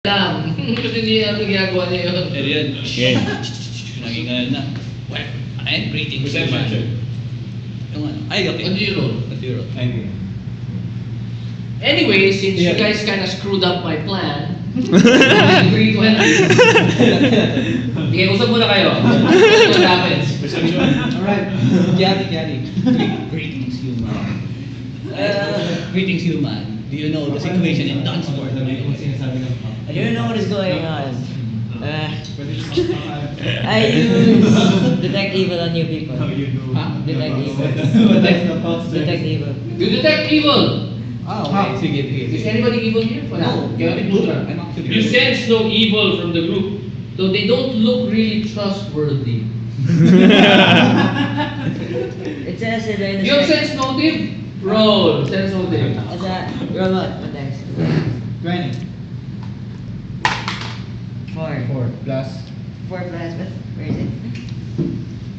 lang. Kasi hindi namin ginagawa niya yun. Pero yun, naging ano na. Well, and greetings. Yung ano, ay, okay. Zero. Zero. Anyway, since you guys kind of screwed up my plan, 320. Okay, usap muna kayo. What happens? Alright. Gary. Greetings, human. Greetings, human. Do you know the situation in Dunsmore? I don't know what is going on. I use detect evil on you people. Huh? Detect evil. Detect evil. You detect evil. Ah, okay. Sige. Is anybody evil here? No. Kevin Butler. I'm actually- You sense no evil from the group, so they don't look really trustworthy. It says it in the You have sense motive? Roll. Sense motive. What's that? Roll what? What dice? 20. 4. 4 plus. 4 plus what? Where is it?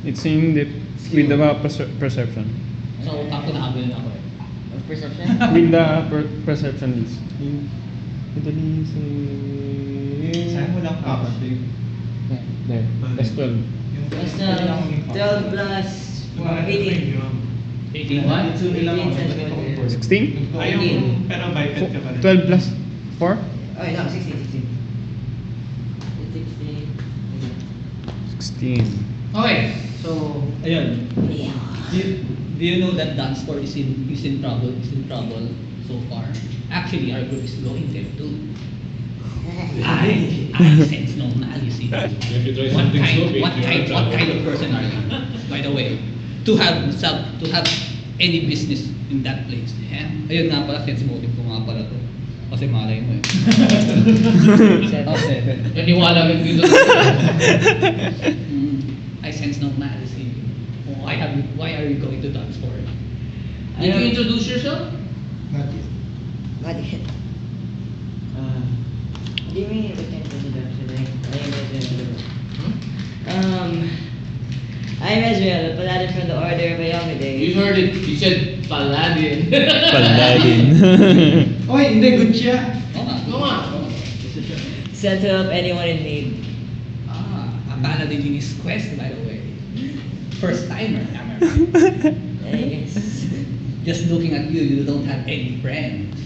It's in the with the perception. So, takto na habol na ako eh. Of perception? With the perception list. Italy Saan mo lang pa? there. That's 12. That's 12 plus 4, 18. 18. What? 18 sense motive. 16? Ayaw mo, pero biped ka pa rin. 12 plus 4? Oh, no, 16. It's 16. 16. Okay, so Ayun. Yeah. Do you know that Dunsmore is in trouble so far? Actually, our group is going there too. I sense no malice in you. What kind of person are you? By the way, to have any business in that place. Yeah? Ayun nga pala, sense motive ko nga pala to. Kasi malay mo eh. Oh, 7. naniwala ka dito. I sense no malice in you. Why are you going to Dunsmore? Did you introduce yourself? Not yet. What the shit? What do you mean what kind of introduction? I'm Ezreal, a paladin from the Order of Ayomide. You heard it. You said paladin. Paladin. Oy, hindi, good siya. Oo nga. Go on. Sent to help anyone in need. A paladin in his quest, by the way. First timer, am I right? I guess. Just looking at you, you don't have any friends.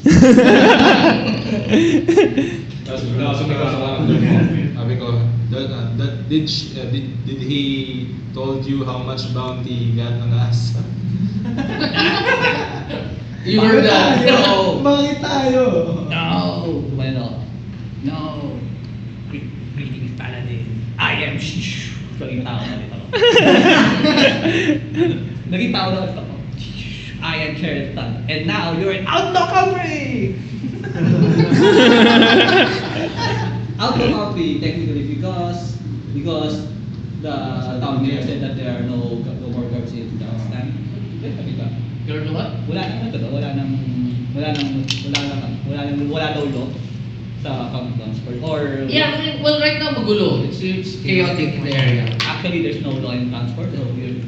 Sabi ko, did he told you how much bounty he got on us? You heard that? No. Bakit tayo? No. Bueno. No. Greetings, paladin. I am Naging tao na ulit ako. Naging tao na ulit ako. I am Sheridan. And now you're in outlaw country! Outlaw country, technically, because the town mayor said that there are no more guards in the stand. You're the what? Wala daw law sa Dunsmore. Or Yeah, I mean, well, right now magulo. It's chaotic in the area. actually there's no law in Dunsmore,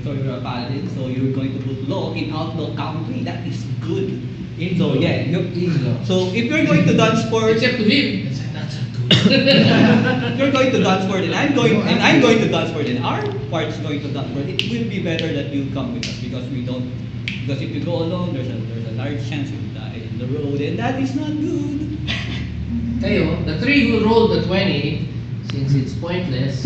so you're a paladin, so you're going to put law in outlaw country. That is good. So yeah, so if you're going to Dunsmore, Except to him. It's like, that's a good. you're going to Dunsmore, and I'm going to Dunsmore, and our part's going to Dunsmore. It will be better that you come with us because if you go alone, there's a large chance you'll die in the road, and that is not good. Kayo, the three who rolled the 20, since it's pointless,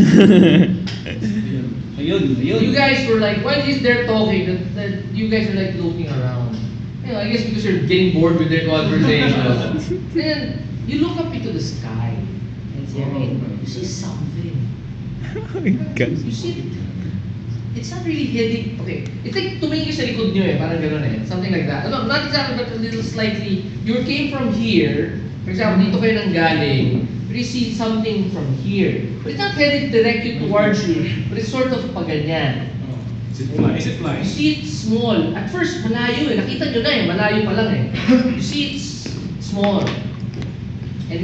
Ayun. you guys were like, while he's there talking, that you guys are like looking around. You know, I guess because you're getting bored with their conversation. Then you look up into the sky. And see your mate. You see something. Oh my God. You see, it's not really heading. Okay, it's like tumingin sa likod nyo eh, parang gano'n eh. Something like that. No, not exactly, but a little slightly. You came from here. For example, dito kayo nang galing. But you see something from here. But it's not headed directly towards you. But it's sort of paganyan. Is it fly? You see it small. At first, malayo eh. Nakita nyo na eh. Malayo pa lang eh. You see it's small. And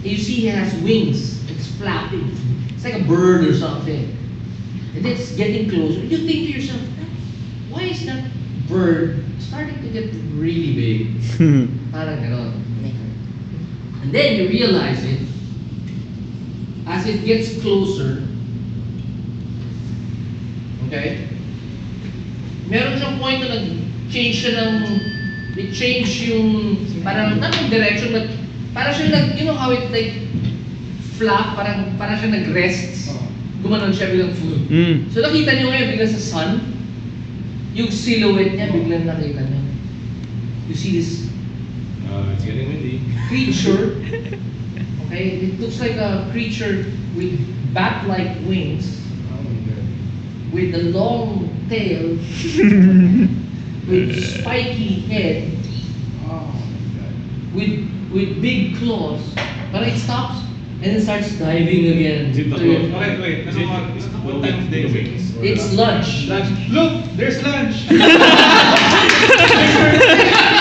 you see it has wings. It's flapping. It's like a bird or something. And it's getting closer. You think to yourself, why is that bird starting to get really big? Parang ganon. And then you realize it as it gets closer, okay, meron siyang point na nag-change siya ng, it-change yung, parang, not yung direction, but parang siya nag, you know how it like, flap, parang siya nag-rest, gumanon siya bilang food. So nakita niyo ngayon, bigla sa sun, yung silhouette niya, biglang nakita niyo. You see this It's getting windy. creature, okay, it looks like a creature with bat-like wings, Oh my God. with a long tail, with spiky head, Oh my God. with big claws, but it stops and then starts diving again. Is it the to it. Okay, wait. What time of day is it? It's lunch. Lunch. Look! There's lunch!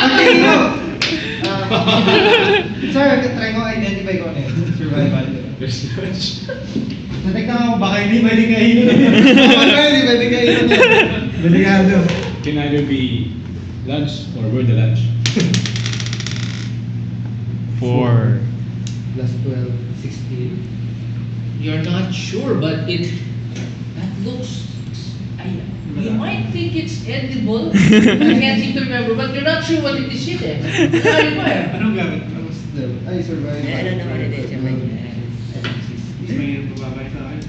Okay, no. Uh, Sir, try ko identify ko na yun. Survival. There's lunch. Natignan ko, baka hindi pwede kainin. Baka hindi pwede kainin yun. Delikado. Can either be lunch or we're the lunch. 4. Plus 12, 16. You're not sure, but that looks, you might think it's edible. I can't seem to remember, but you're not sure what it is yet. Ano ba yan? Anong gamit? Ay, survival. I don't know what it is. I'm like, Is may bababay sa akin?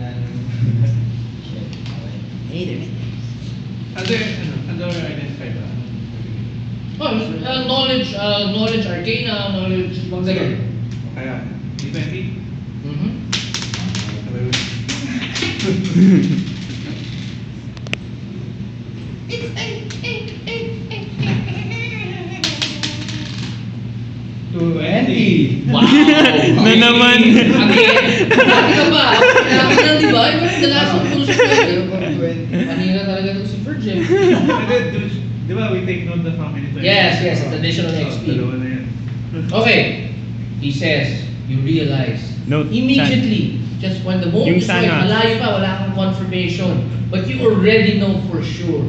Yan. Shit. Okay. hey there. Ano identify ba? Oh, knowledge arcana, knowledge, mga ganun. Kaya, D20? Mhm. $20. Wow! Na naman. Again, dati ka ba? Kailangan lang, di ba? Yung the last one puro siya pwede. 20. Kanina talaga ito si Virgin. Di ba we take note of how many times? Yes, it's additional XP. Dalawa na yan. Okay, he says, you realize, Note, immediately, just when the moment Yung is right, sana. malayo pa, wala kang confirmation, but you already know for sure,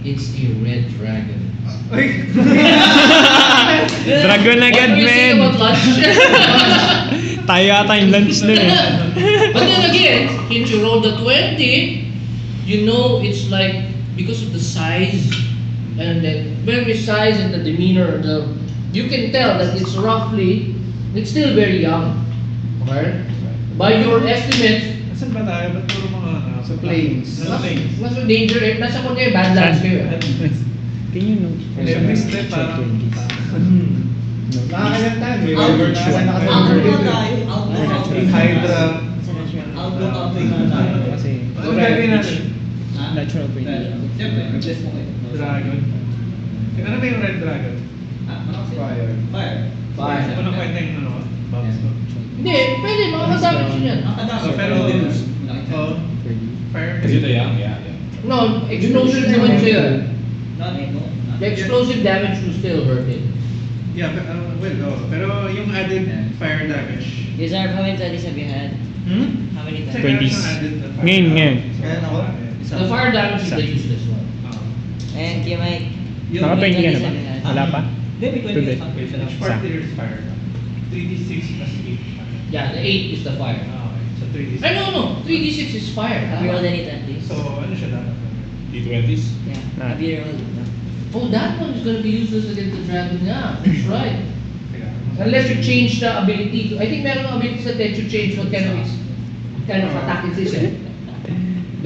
it's a red dragon. Ay! Dragon agad, What do you think men. about lunch? Tayo ata yung lunch nun eh. But then again, since you rolled the 20, you know it's like, because of the size, and then very size and the demeanor, you can tell that it's roughly, it's still very young. Okay? By your estimate, Nasaan ba tayo? Ba't puro mga sa plains? Sa plains. mas danger eh, nasa mo kayo, badlands kayo. Can you know? Every step parang... Nakakailan tayo. May Out- river trip. Outlaw tayo. Outlaw. Hydra. Outlaw topic na tayo. Kasi Ano gagawin natin? natural po yun. Dragon. Ano ba yung red dragon? Fire. Fire. Ano kwenta yung ano? Bombs ko? Hindi, pwede, makakadamage yun yan. Pero... Oh, fire. Is it a young? Yeah. No, explosive naman siya. The explosive damage will still hurt it. Yeah, pero yung added fire damage. Deserve, how many studies have you had? Hmm? How many times? 20s. Ngayon, Ngayon. Kaya ako? The fire damage is the useless one. And you might... Naka 20 ka na ba? Studies have you had? Wala pa? Today. Which part there is fire? 3d6 plus 8. Yeah, the 8 is the fire. Okay, so 3d6. Ay, no, 3d6 is fire. Have you rolled any at least? So, ano siya dapat? T20s? Yeah. Nah. Have you rolled? No. Oh, that one is gonna be useless against the dragon. Yeah, that's right. Teka. Unless you change the ability. I think meron ng abilities that let you change what kind of attack it is. Eh?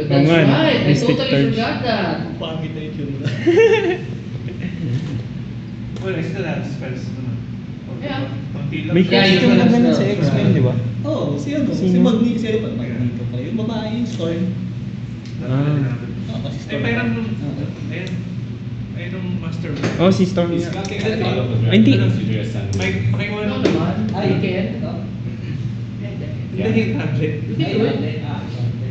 But that's Oo nga, no? right. I Mystic totally Touch. forgot that. Pangit na yung Well, I still have spells naman. Yeah. Konti lang. May Yeah, you costume can na ganun spell. sa X-Men, di ba? Oo, si ano, si Sino? Magneto, si ano pa, Magneto pa. Yung babae, yung Storm. Kasi Ay, Storm. parang Oo. ayun. Ayun yung master. Oh, si Storm He's nga. got the all of us, right? Hindi. Consider a sandwich. May pakikuha No ng naman. Ay, You can. ito? Hindi yung tablet. You can do it.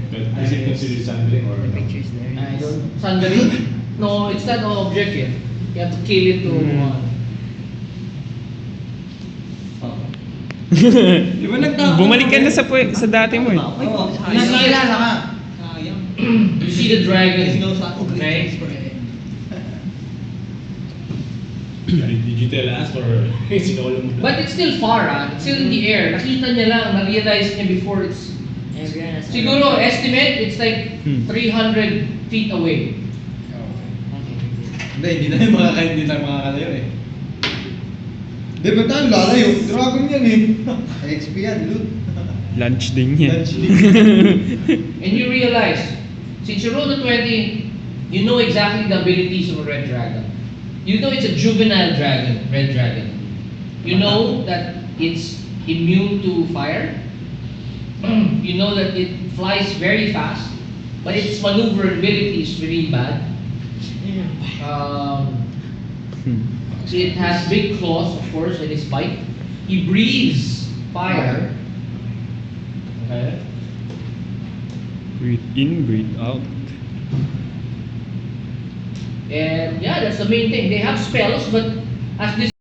But is it considered sandwich or The no? pictures there. I don't. Sundering? No, it's not an object yet. You have to kill it to Di ba nagtapon? Bumalik ka na sa dati mo eh. Oo, Nakilala ka. sayang. You see the dragon. Kasi sa ako, Okay. great for it. Did you tell us or sinolo mo? But it's still far, It's still in the air. Nakita niya lang, na-realize niya before it's... Everyone has Siguro, estimate, it's like 300 feet away. Hindi na yung hindi tayo makakalayo eh. Di ba tayo lalayo? Dragon yan eh. XP yan, loot. Lunch din yan. Lunch din. And you realize, since you rolled a 20, you know exactly the abilities of a red dragon. You know it's a juvenile dragon, red dragon. You know that it's immune to fire. You know that it flies very fast, but its maneuverability is really bad. It has big claws, of course, in its bite. He breathes fire. Okay. Breathe in, breathe out. And yeah, that's the main thing. They have spells, but as this